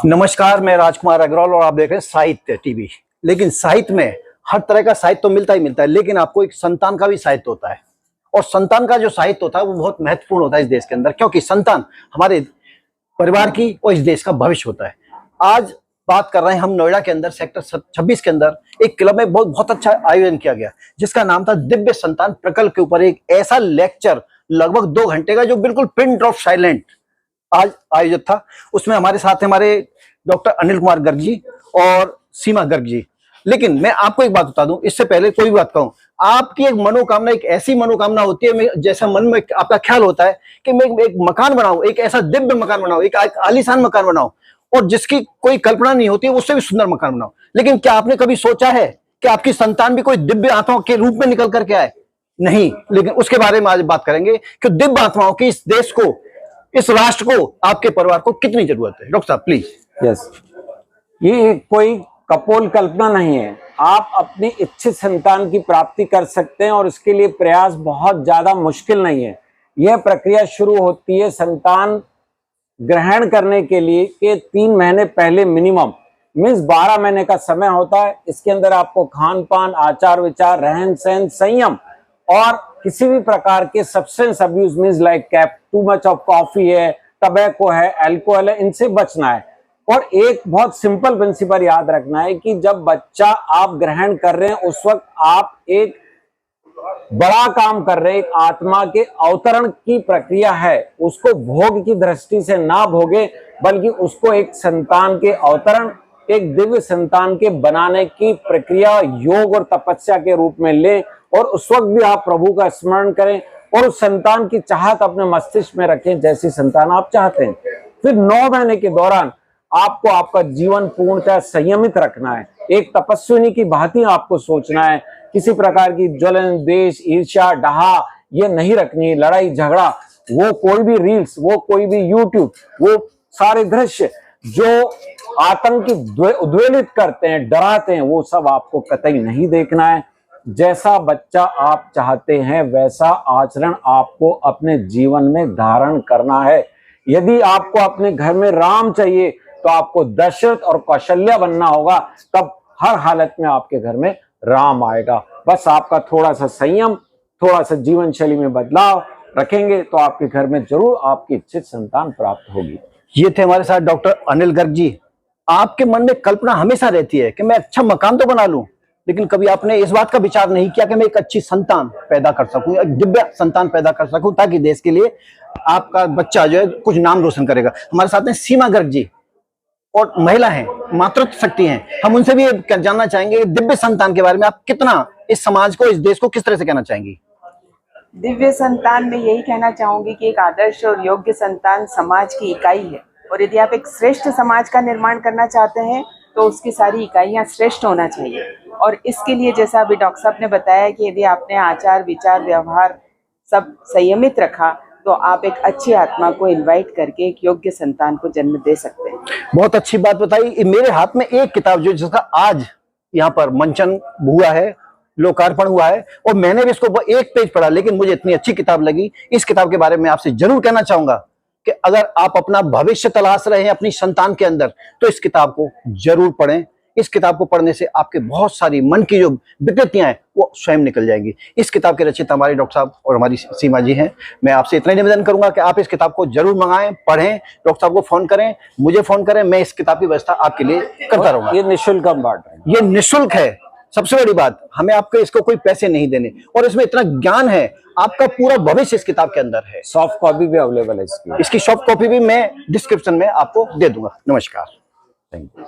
नमस्कार, मैं राजकुमार अग्रवाल और आप देख रहे हैं साहित्य टीवी। लेकिन साहित्य में हर तरह का साहित्य तो मिलता ही मिलता है, लेकिन आपको एक संतान का भी साहित्य होता है। और संतान का जो साहित्य होता है वो बहुत महत्वपूर्ण होता है इस देश के अंदर, क्योंकि संतान हमारे परिवार की और इस देश का भविष्य होता है। आज बात कर रहे हैं हम नोएडा के अंदर सेक्टर 26 के अंदर एक क्लब में बहुत अच्छा आयोजन किया गया, जिसका नाम था दिव्य संतान प्रकल्प के ऊपर एक ऐसा लेक्चर लगभग 2 घंटे का जो बिल्कुल पिन ड्रॉप साइलेंट आज आयोजित था। उसमें हमारे साथ हमारे डॉक्टर अनिल कुमार गर्ग जी और सीमा गर्ग जी। लेकिन मैं आपको एक बात बता दूं, इससे पहले कोई भी बात कहूं, आपकी एक मनोकामना एक ऐसी मनोकामना होती है, जैसा मन में आपका ख्याल होता है कि मैं एक मकान बनाऊं, एक ऐसा दिव्य मकान बनाऊं, एक आलीशान मकान बनाऊं और जिसकी कोई कल्पना नहीं होती है, उससे भी सुंदर मकान बनाऊं। लेकिन क्या आपने कभी सोचा है कि आपकी संतान भी कोई दिव्य आत्मा के रूप में निकल करके आए? नहीं। लेकिन उसके बारे में आज बात करेंगे कि दिव्य आत्माओं की इस देश को, इस राष्ट्र को, आपके परिवार को कितनी जरूरत है। डॉक्टर साहब प्लीज। यस, ये कोई कपोल कल्पना नहीं है। आप अपनी इच्छित संतान की प्राप्ति कर सकते हैं और इसके लिए प्रयास बहुत ज्यादा मुश्किल नहीं है। यह प्रक्रिया शुरू होती है संतान ग्रहण करने के लिए के 3 महीने पहले मिनिमम, मीन्स 12 महीने का समय होता है। इसके अंदर आपको खान पान, आचार विचार, रहन सहन, संयम और किसी भी प्रकार के substance abuse means like too much of coffee है, टबैको है, अल्कोहल है, इनसे बचना है। और एक बहुत सिंपल प्रिंसिपल याद रखना है कि जब बच्चा आप ग्रहण कर रहे हैं उस वक्त आप एक बड़ा काम कर रहे हैं, एक आत्मा के अवतरण की प्रक्रिया है। उसको भोग की दृष्टि से ना भोगे, बल्कि उसको एक संतान के अवतरण, एक दिव्य संतान के बनाने की प्रक्रिया योग और तपस्या के रूप में ले। और उस वक्त भी आप प्रभु का स्मरण करें और उस संतान की चाहत अपने मस्तिष्क में रखें जैसी संतान आप चाहते हैं। फिर 9 महीने के दौरान आपको आपका जीवन पूर्णतः संयमित रखना है। एक तपस्विनी की भांति आपको सोचना है। किसी प्रकार की ज्वलन, द्वेष, ईर्ष्या, डहा ये नहीं रखनी। लड़ाई झगड़ा, वो कोई भी रील्स, वो कोई भी यूट्यूब, वो सारे दृश्य जो आतंकी उद्वेलित करते हैं, डराते हैं, वो सब आपको कतई नहीं देखना है। जैसा बच्चा आप चाहते हैं वैसा आचरण आपको अपने जीवन में धारण करना है। यदि आपको अपने घर में राम चाहिए तो आपको दशरथ और कौशल्या बनना होगा, तब हर हालत में आपके घर में राम आएगा। बस आपका थोड़ा सा संयम, थोड़ा सा जीवन शैली में बदलाव रखेंगे तो आपके घर में जरूर आपकी इच्छित संतान प्राप्त होगी। ये थे हमारे साथ डॉक्टर अनिल गर्ग जी। आपके मन में कल्पना हमेशा रहती है कि मैं अच्छा मकान तो बना लूं, लेकिन कभी आपने इस बात का विचार नहीं किया कि मैं एक अच्छी संतान पैदा कर सकूं, एक दिव्य संतान पैदा कर सकूं, ताकि देश के लिए आपका बच्चा जो है कुछ नाम रोशन करेगा। हमारे साथ में सीमा गर्ग जी और महिला हैं, मातृत्व शक्ति हैं। हम उनसे भी जानना चाहेंगे दिव्य संतान के बारे में आप कितना इस समाज को, इस देश को किस तरह से कहना चाहेंगी? दिव्य संतान में यही कहना चाहूंगी कि एक आदर्श और योग्य संतान समाज की इकाई है। और यदि आप एक श्रेष्ठ समाज का निर्माण करना चाहते हैं तो उसकी सारी इकाइयां श्रेष्ठ होना चाहिए। और इसके लिए जैसा अभी डॉक्टर साहब ने बताया कि यदि आपने आचार विचार व्यवहार सब संयमित रखा तो आप एक अच्छी आत्मा को इनवाइट करके एक योग्य संतान को जन्म दे सकते हैं। बहुत अच्छी बात बताई। मेरे हाथ में एक किताब जो जिसका आज यहाँ पर मंचन हुआ है, लोकार्पण हुआ है, और मैंने भी इसको 1 पेज पढ़ा, लेकिन मुझे इतनी अच्छी किताब लगी। इस किताब के बारे में आपसे जरूर कहना चाहूंगा कि अगर आप अपना भविष्य तलाश रहे हैं अपनी संतान के अंदर तो इस किताब को जरूर पढ़ें। इस किताब को पढ़ने से आपके बहुत सारी मन की जो विकृतियां हैं वो स्वयं निकल जाएंगी। इस किताब के रचयिता हमारे डॉक्टर साहब और हमारी सीमा जी हैं। मैं आपसे इतना निवेदन करूंगा कि आप इस किताब को जरूर मंगाएं, पढ़ें, डॉक्टर साहब को फोन करें, मुझे फोन करें, मैं इस किताब की व्यवस्था आपके लिए करता रहूंगा। ये निःशुल्क हम बांट रहे हैं। ये निःशुल्क है। सबसे बड़ी बात, हमें आपको इसको कोई पैसे नहीं देने, और इसमें इतना ज्ञान है, आपका पूरा भविष्य इस किताब के अंदर है। सॉफ्ट कॉपी भी अवेलेबल है इसकी सॉफ्ट कॉपी भी मैं डिस्क्रिप्शन में आपको दे दूंगा। नमस्कार। Thank you.